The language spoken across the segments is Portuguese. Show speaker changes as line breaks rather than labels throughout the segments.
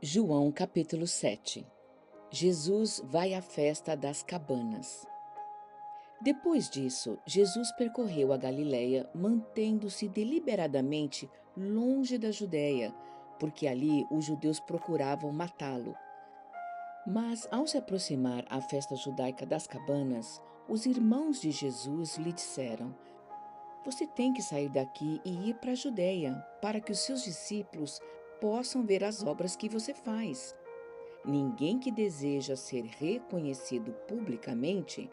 João capítulo 7. Jesus vai à festa das cabanas. Depois disso, Jesus percorreu a Galiléia, mantendo-se deliberadamente longe da Judéia, porque ali os judeus procuravam matá-lo. Mas, ao se aproximar à festa judaica das cabanas, os irmãos de Jesus lhe disseram: Você tem que sair daqui e ir para a Judéia, para que os seus discípulos possam ver as obras que você faz. Ninguém que deseja ser reconhecido publicamente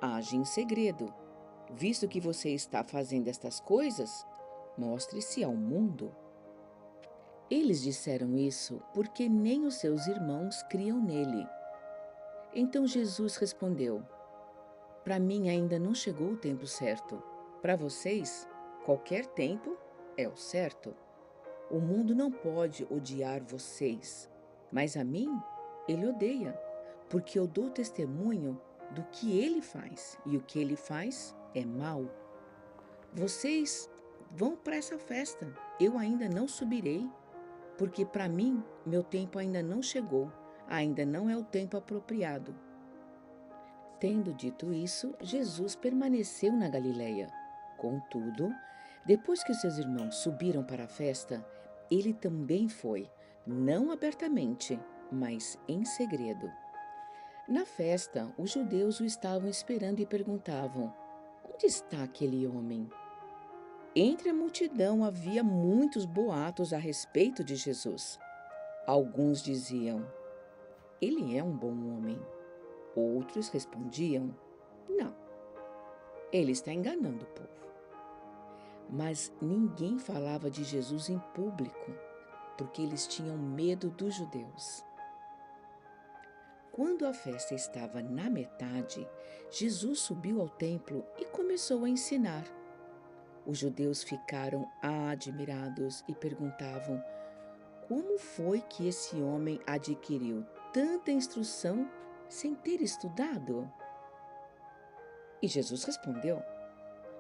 age em segredo. Visto que você está fazendo estas coisas, mostre-se ao mundo. Eles disseram isso porque nem os seus irmãos criam nele. Então Jesus respondeu: Para mim ainda não chegou o tempo certo. Para vocês, qualquer tempo é o certo. O mundo não pode odiar vocês, mas a mim ele odeia, porque eu dou testemunho do que ele faz, e o que ele faz é mal. Vocês vão para essa festa, eu ainda não subirei, porque para mim meu tempo ainda não chegou, ainda não é o tempo apropriado. Tendo dito isso, Jesus permaneceu na Galiléia. Contudo, depois que seus irmãos subiram para a festa, ele também foi, não abertamente, mas em segredo. Na festa, os judeus o estavam esperando e perguntavam: Onde está aquele homem? Entre a multidão havia muitos boatos a respeito de Jesus. Alguns diziam: Ele é um bom homem. Outros respondiam: Não, ele está enganando o povo. Mas ninguém falava de Jesus em público, porque eles tinham medo dos judeus. Quando a festa estava na metade, Jesus subiu ao templo e começou a ensinar. Os judeus ficaram admirados e perguntavam: Como foi que esse homem adquiriu tanta instrução sem ter estudado? E Jesus respondeu: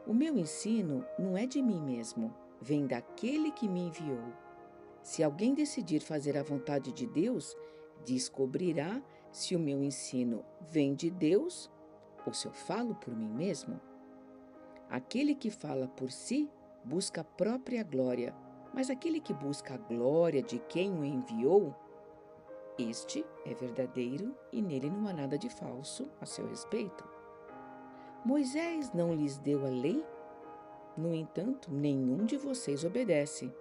O meu ensino não é de mim mesmo, vem daquele que me enviou. Se alguém decidir fazer a vontade de Deus, descobrirá se o meu ensino vem de Deus ou se eu falo por mim mesmo. Aquele que fala por si busca a própria glória, mas aquele que busca a glória de quem o enviou, este é verdadeiro e nele não há nada de falso a seu respeito. Moisés não lhes deu a lei? No entanto, nenhum de vocês obedece.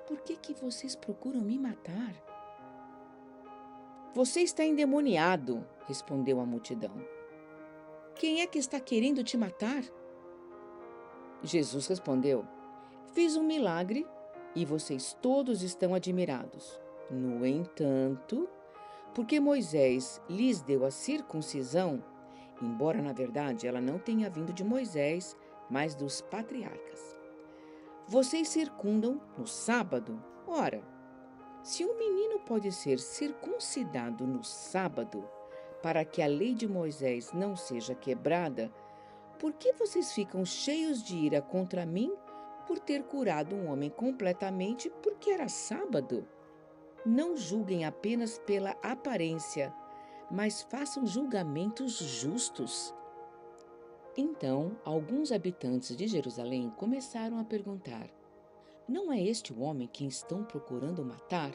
Por que vocês procuram me matar? Você está endemoniado, respondeu a multidão. Quem é que está querendo te matar? Jesus respondeu: Fiz um milagre e vocês todos estão admirados. No entanto, porque Moisés lhes deu a circuncisão, embora na verdade ela não tenha vindo de Moisés, mas dos patriarcas. Vocês circundam no sábado? Ora, se um menino pode ser circuncidado no sábado, para que a lei de Moisés não seja quebrada, por que vocês ficam cheios de ira contra mim por ter curado um homem completamente porque era sábado? Não julguem apenas pela aparência, mas façam julgamentos justos. Então, alguns habitantes de Jerusalém começaram a perguntar: Não é este o homem que estão procurando matar?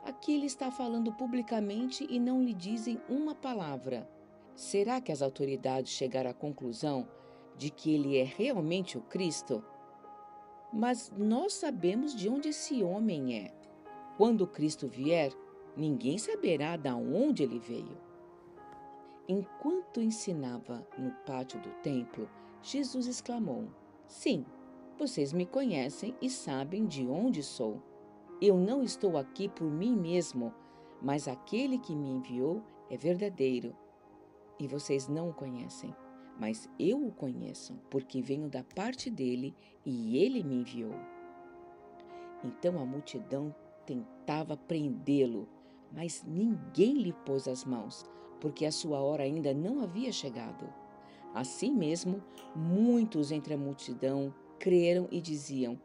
Aqui ele está falando publicamente e não lhe dizem uma palavra. Será que as autoridades chegaram à conclusão de que ele é realmente o Cristo? Mas nós sabemos de onde esse homem é. Quando o Cristo vier, ninguém saberá de onde ele veio. Enquanto ensinava no pátio do templo, Jesus exclamou: Sim, vocês me conhecem e sabem de onde sou. Eu não estou aqui por mim mesmo, mas aquele que me enviou é verdadeiro. E vocês não o conhecem, mas eu o conheço, porque venho da parte dele e ele me enviou. Então a multidão tentava prendê-lo, mas ninguém lhe pôs as mãos, porque a sua hora ainda não havia chegado. Assim mesmo, muitos entre a multidão creram e diziam: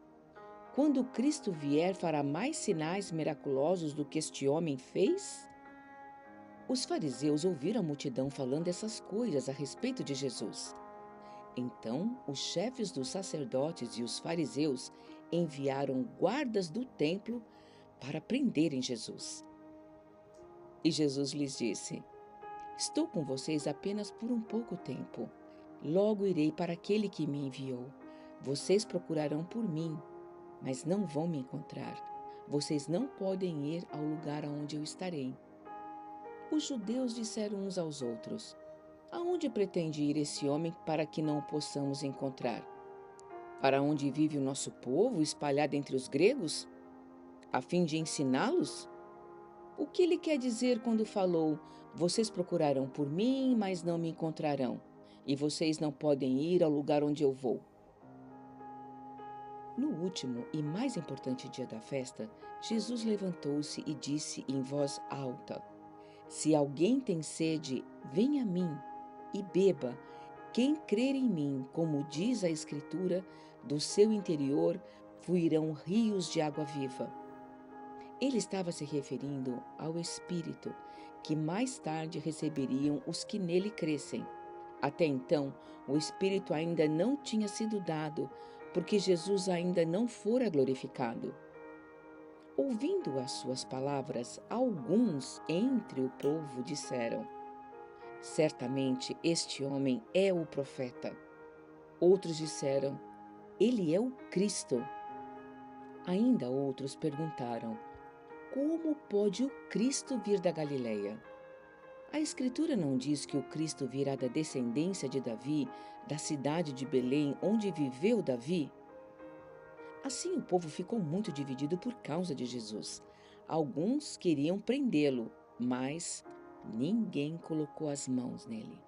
Quando Cristo vier, fará mais sinais miraculosos do que este homem fez? Os fariseus ouviram a multidão falando essas coisas a respeito de Jesus. Então, os chefes dos sacerdotes e os fariseus enviaram guardas do templo para prenderem Jesus. E Jesus lhes disse: Estou com vocês apenas por um pouco tempo. Logo irei para aquele que me enviou. Vocês procurarão por mim, mas não vão me encontrar. Vocês não podem ir ao lugar aonde eu estarei. Os judeus disseram uns aos outros: Aonde pretende ir esse homem para que não o possamos encontrar? Para onde vive o nosso povo, espalhado entre os gregos, a fim de ensiná-los? O que ele quer dizer quando falou: Vocês procurarão por mim, mas não me encontrarão, e vocês não podem ir ao lugar onde eu vou? No último e mais importante dia da festa, Jesus levantou-se e disse em voz alta: Se alguém tem sede, venha a mim e beba. Quem crer em mim, como diz a Escritura, do seu interior fluirão rios de água viva. Ele estava se referindo ao Espírito, que mais tarde receberiam os que nele crescem. Até então, o Espírito ainda não tinha sido dado, porque Jesus ainda não fora glorificado. Ouvindo as suas palavras, alguns entre o povo disseram: Certamente este homem é o profeta. Outros disseram: Ele é o Cristo. Ainda outros perguntaram: Como pode o Cristo vir da Galileia? A Escritura não diz que o Cristo virá da descendência de Davi, da cidade de Belém, onde viveu Davi? Assim o povo ficou muito dividido por causa de Jesus. Alguns queriam prendê-lo, mas ninguém colocou as mãos nele.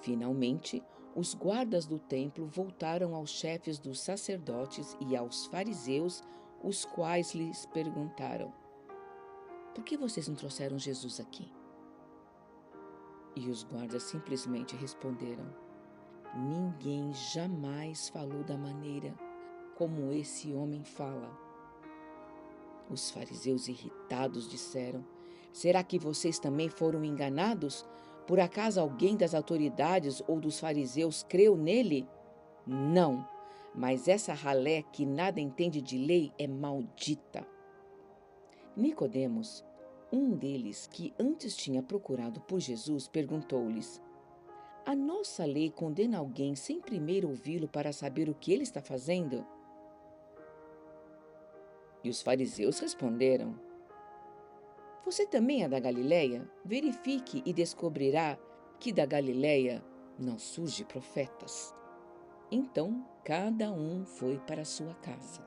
Finalmente, os guardas do templo voltaram aos chefes dos sacerdotes e aos fariseus, os quais lhes perguntaram: Por que vocês não trouxeram Jesus aqui? E os guardas simplesmente responderam: Ninguém jamais falou da maneira como esse homem fala. Os fariseus irritados disseram: Será que vocês também foram enganados? Por acaso alguém das autoridades ou dos fariseus creu nele? Não, mas essa ralé que nada entende de lei é maldita. Nicodemos, um deles que antes tinha procurado por Jesus, perguntou-lhes: A nossa lei condena alguém sem primeiro ouvi-lo para saber o que ele está fazendo? E os fariseus responderam: Você também é da Galileia? Verifique e descobrirá que da Galileia não surge profetas. Então cada um foi para sua casa.